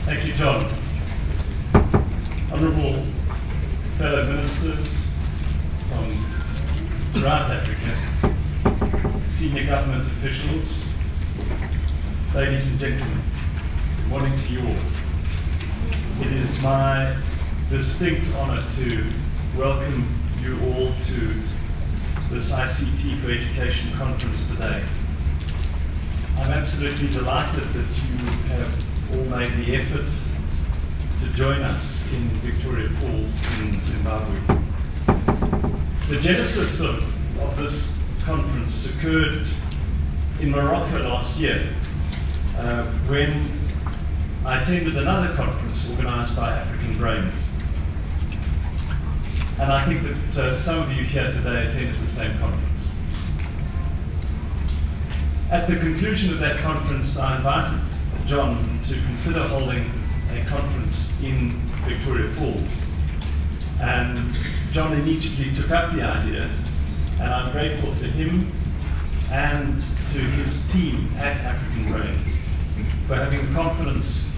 Thank you, John. Honourable fellow ministers from throughout Africa, senior government officials, ladies and gentlemen, good morning to you all. It is my distinct honour to welcome you all to this ICTE for Education conference today. I'm absolutely delighted that you have all made the effort to join us in Victoria Falls in Zimbabwe. The genesis of this conference occurred in Morocco last year when I attended another conference organised by AfricanBrains. And I think that some of you here today attended the same conference. At the conclusion of that conference, I invited John to consider holding a conference in Victoria Falls. And John immediately took up the idea, and I'm grateful to him and to his team at AfricanBrains for having confidence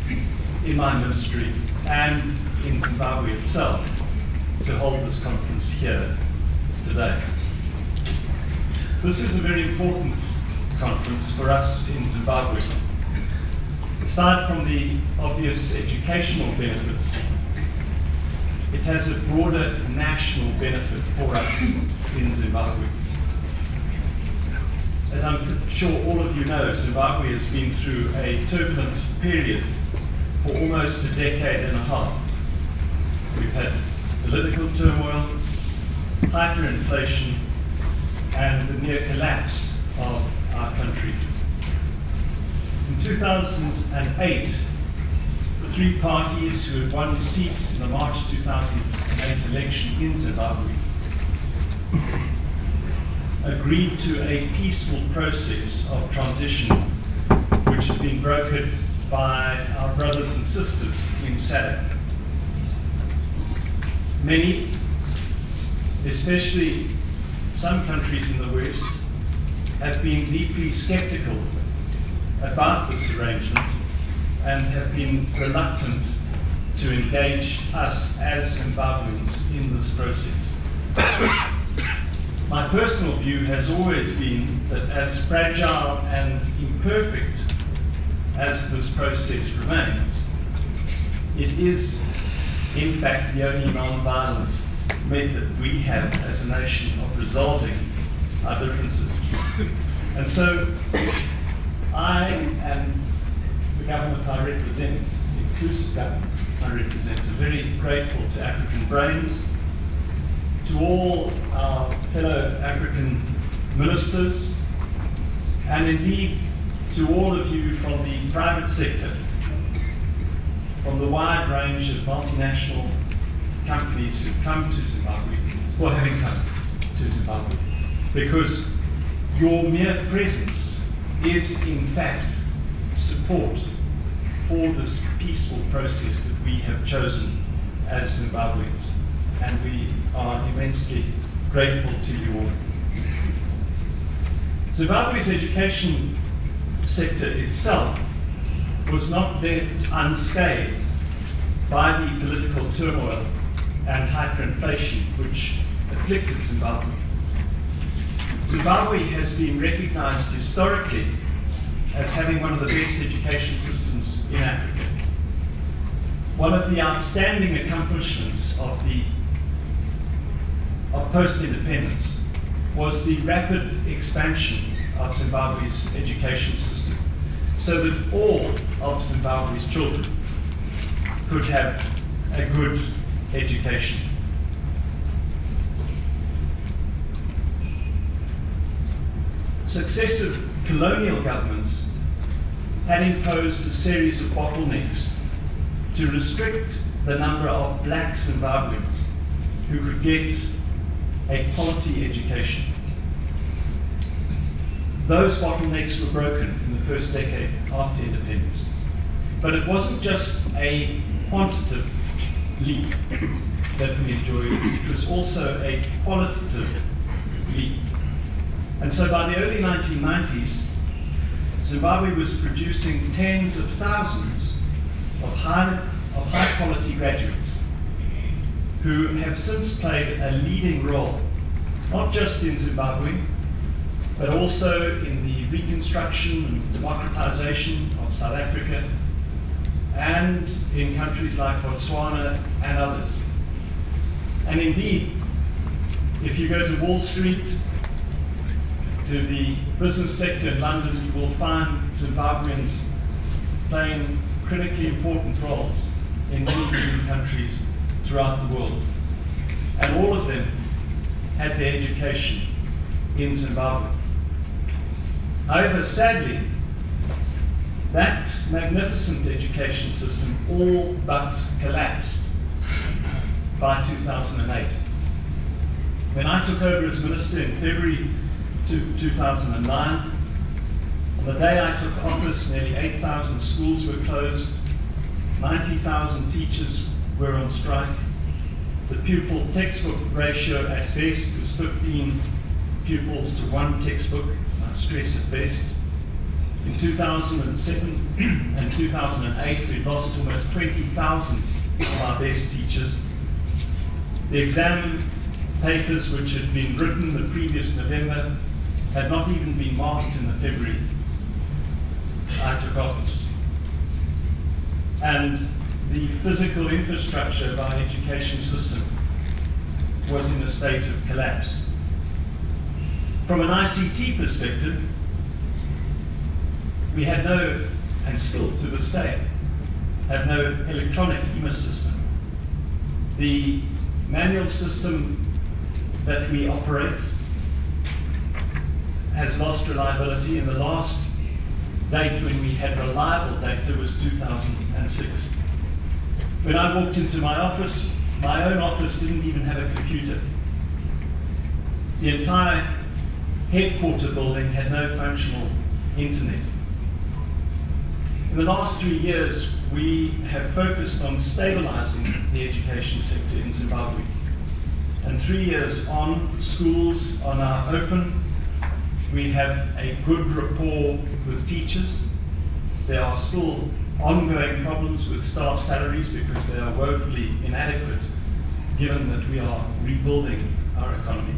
in my ministry and in Zimbabwe itself to hold this conference here today. This is a very important conference for us in Zimbabwe. Aside from the obvious educational benefits, it has a broader national benefit for us in Zimbabwe. As I'm sure all of you know, Zimbabwe has been through a turbulent period for almost a decade and a half. We've had political turmoil, hyperinflation, and the near collapse of our country. In 2008, the three parties who had won seats in the March 2008 election in Zimbabwe agreed to a peaceful process of transition which had been brokered by our brothers and sisters in SADC. Many, especially some countries in the West, have been deeply skeptical about this arrangement and have been reluctant to engage us as Zimbabweans in this process. My personal view has always been that as fragile and imperfect as this process remains, it is in fact the only non-violent method we have as a nation of resolving our differences. And so I and the government I represent, the inclusive government I represent, are very grateful to AfricanBrains, to all our fellow African ministers, and indeed to all of you from the private sector, from the wide range of multinational companies who've come to Zimbabwe, or having come to Zimbabwe, because your mere presence is in fact support for this peaceful process that we have chosen as Zimbabweans, and we are immensely grateful to you all. Zimbabwe's education sector itself was not left unscathed by the political turmoil and hyperinflation which afflicted Zimbabwe. Zimbabwe has been recognized historically as having one of the best education systems in Africa. One of the outstanding accomplishments of post-independence was the rapid expansion of Zimbabwe's education system, so that all of Zimbabwe's children could have a good education. Successive colonial governments had imposed a series of bottlenecks to restrict the number of black Zimbabweans who could get a quality education. Those bottlenecks were broken in the first decade after independence. But it wasn't just a quantitative leap that we enjoyed, it was also a qualitative leap. And so by the early 1990s, Zimbabwe was producing tens of thousands of high quality graduates who have since played a leading role, not just in Zimbabwe, but also in the reconstruction and democratization of South Africa, and in countries like Botswana and others. And indeed, if you go to Wall Street, to the business sector in London, you will find Zimbabweans playing critically important roles in many different countries throughout the world. And all of them had their education in Zimbabwe. However, sadly, that magnificent education system all but collapsed by 2008. When I took over as minister in February 2009, on the day I took office, nearly 8,000 schools were closed, 90,000 teachers were on strike. The pupil textbook ratio at best was 15 pupils to one textbook, I stress at best. In 2007 and 2008, we lost almost 20,000 of our best teachers. The exam papers which had been written the previous November had not even been marked in the February I took office. And the physical infrastructure of our education system was in a state of collapse. From an ICT perspective, we had no, and still to this day, have no electronic EMIS system. The manual system that we operate has lost reliability, and the last date when we had reliable data was 2006. When I walked into my office, my own office didn't even have a computer. The entire headquarter building had no functional internet. In the last 3 years, we have focused on stabilizing the education sector in Zimbabwe. And 3 years on, schools are now open. We have a good rapport with teachers. There are still ongoing problems with staff salaries because they are woefully inadequate, given that we are rebuilding our economy.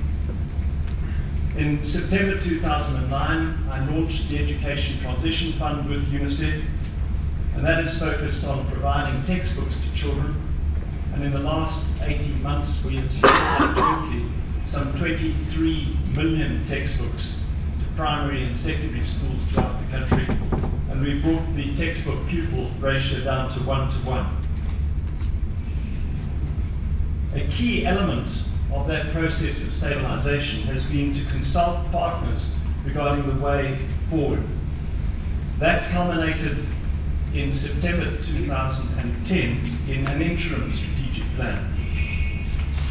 In September 2009, I launched the Education Transition Fund with UNICEF, and that is focused on providing textbooks to children. And in the last 18 months, we have supplied jointly some 23 million textbooks to primary and secondary schools throughout the country, and we brought the textbook pupil ratio down to 1:1. A key element of that process of stabilization has been to consult partners regarding the way forward. That culminated in September 2010 in an interim strategic plan.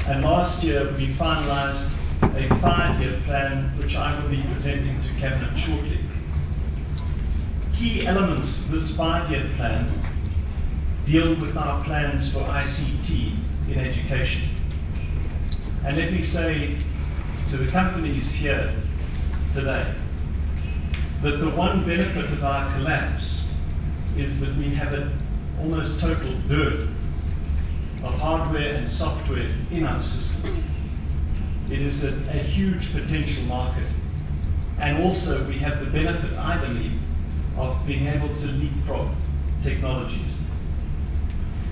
And last year we finalized a 5-year plan which I will be presenting to Cabinet shortly. Key elements of this 5-year plan deal with our plans for ICT in education. And let me say to the companies here today that the one benefit of our collapse is that we have an almost total dearth of hardware and software in our system. It is a huge potential market. And also we have the benefit, I believe, of being able to leapfrog technologies.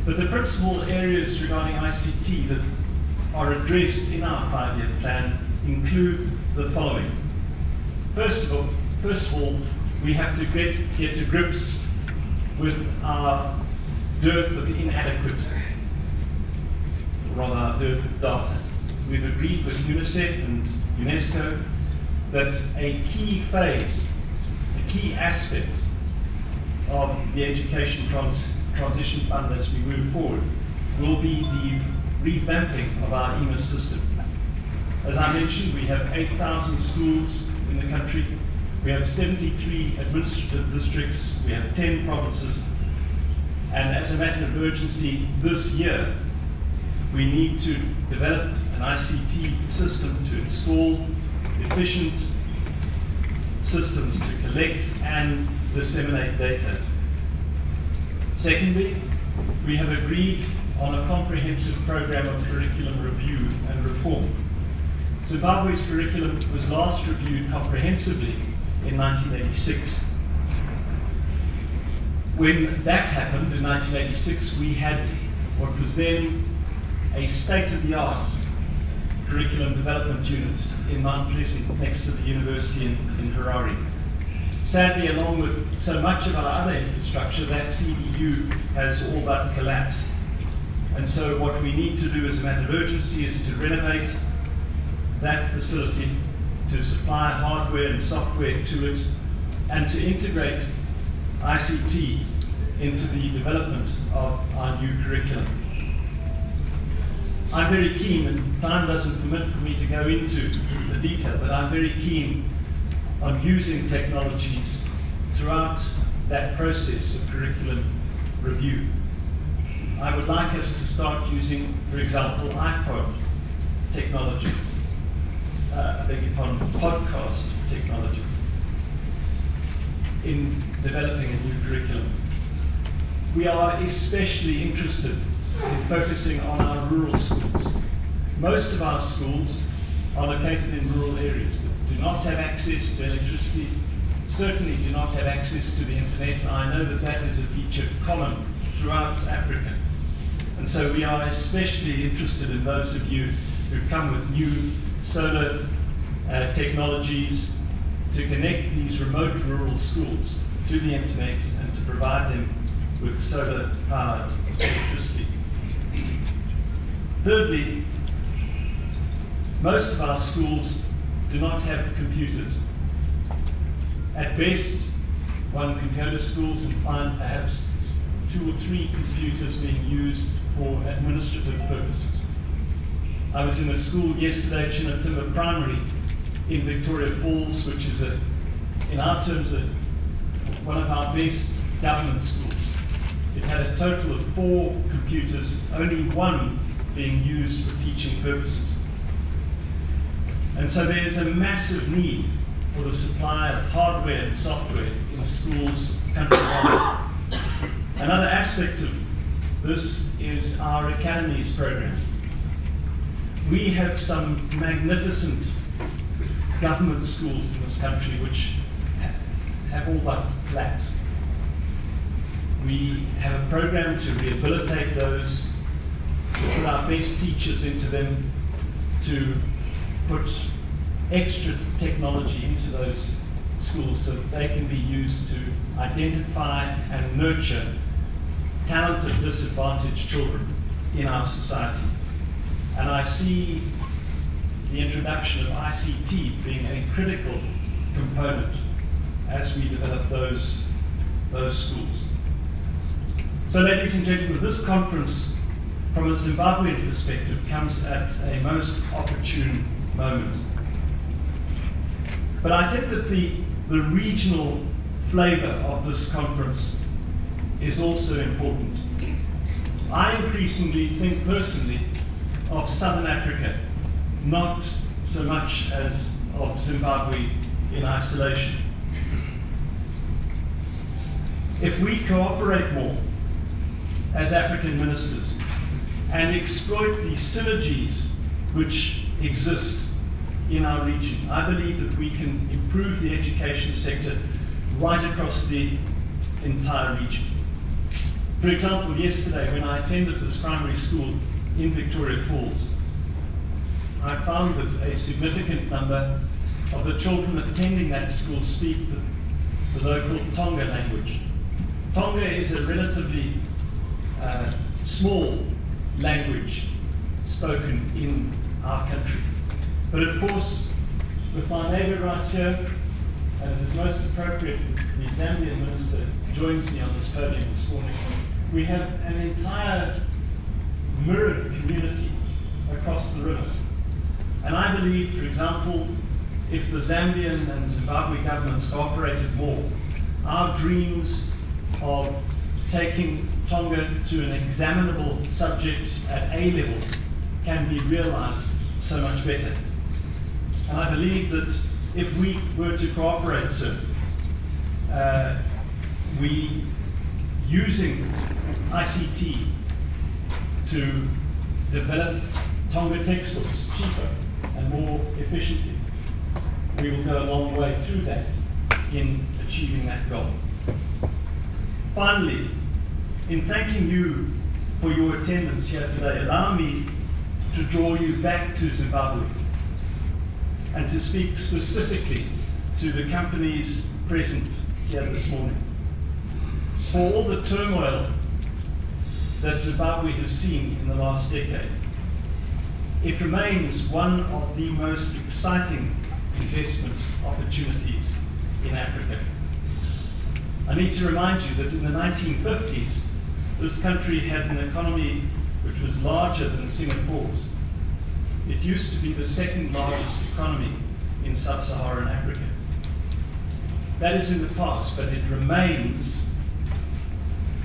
But the principal areas regarding ICT that are addressed in our 5-year plan include the following. First of all, we have to get to grips with our dearth of inadequate, or rather our dearth of data. We've agreed with UNICEF and UNESCO that a key phase, a key aspect of the Education Transition Fund as we move forward will be the revamping of our EMIS system. As I mentioned, we have 8,000 schools in the country. We have 73 administrative districts. We have 10 provinces. And as a matter of urgency, this year, we need to develop an ICT system to install efficient systems to collect and disseminate data. Secondly, we have agreed on a comprehensive program of curriculum review and reform. Zimbabwe's curriculum was last reviewed comprehensively in 1986. When that happened in 1986, we had what was then a state-of-the-art curriculum development unit in Mount Pleasant next to the university in Harare. Sadly, along with so much of our other infrastructure, that CDU has all but collapsed. And so what we need to do as a matter of urgency is to renovate that facility, to supply hardware and software to it, and to integrate ICT into the development of our new curriculum. I'm very keen, and time doesn't permit for me to go into the detail, but I'm very keen on using technologies throughout that process of curriculum review. I would like us to start using, for example, iPod technology, podcast technology in developing a new curriculum. We are especially interested in focusing on our rural schools. Most of our schools are located in rural areas that do not have access to electricity, certainly do not have access to the internet. I know that that is a feature common throughout Africa. And so we are especially interested in those of you who've come with new solar technologies to connect these remote rural schools to the internet and to provide them with solar-powered electricity. Thirdly, most of our schools do not have computers. At best, one can go to schools and find perhaps 2 or 3 computers being used for administrative purposes. I was in a school yesterday, Chinatimber Primary, in Victoria Falls, which is, in our terms, one of our best government schools. It had a total of 4 computers, only 1 being used for teaching purposes. And so there's a massive need for the supply of hardware and software in schools countrywide. Another aspect of this is our academies program. We have some magnificent government schools in this country which have all but collapsed. We have a program to rehabilitate those, to put our best teachers into them, to put extra technology into those schools so that they can be used to identify and nurture talented, disadvantaged children in our society. And I see the introduction of ICTE being a critical component as we develop those schools. So, ladies and gentlemen, this conference, from a Zimbabwean perspective, comes at a most opportune moment. But I think that the regional flavor of this conference is also important. I increasingly think personally of Southern Africa, not so much as of Zimbabwe in isolation. If we cooperate more as African ministers and exploit the synergies which exist in our region, I believe that we can improve the education sector right across the entire region. For example, yesterday when I attended this primary school in Victoria Falls, I found that a significant number of the children attending that school speak the local Tonga language. Tonga is a relatively small language spoken in our country. But of course, with my neighbour right here, and it is most appropriate that the Zambian minister joins me on this podium this morning, we have an entire mirrored community across the river. And I believe, for example, if the Zambian and Zimbabwe governments cooperated more, our dreams of taking Tonga to an examinable subject at A level can be realized so much better. And I believe that if we were to cooperate, sir, we using ICTE to develop Tonga textbooks cheaper and more efficiently, we will go a long way through that in achieving that goal. Finally, in thanking you for your attendance here today, allow me to draw you back to Zimbabwe and to speak specifically to the companies present here this morning. For all the turmoil that Zimbabwe has seen in the last decade, it remains one of the most exciting investment opportunities in Africa. I need to remind you that in the 1950s, this country had an economy which was larger than Singapore's. It used to be the second largest economy in sub-Saharan Africa. That is in the past, but it remains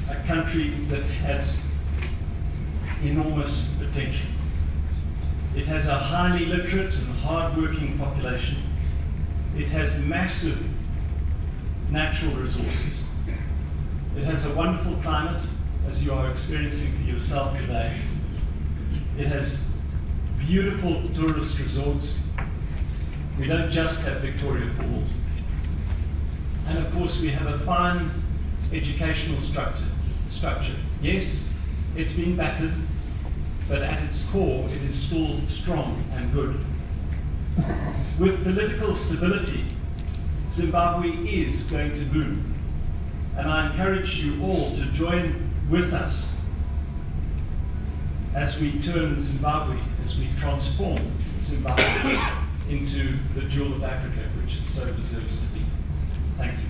a country that has enormous potential. It has a highly literate and hard-working population. It has massive natural resources. It has a wonderful climate, as you are experiencing for yourself today. It has beautiful tourist resorts. We don't just have Victoria Falls. And of course, we have a fine educational structure. Yes, it's been battered, but at its core, it is still strong and good. With political stability, Zimbabwe is going to boom. And I encourage you all to join with us as we turn Zimbabwe, as we transform Zimbabwe into the jewel of Africa, which it so deserves to be. Thank you.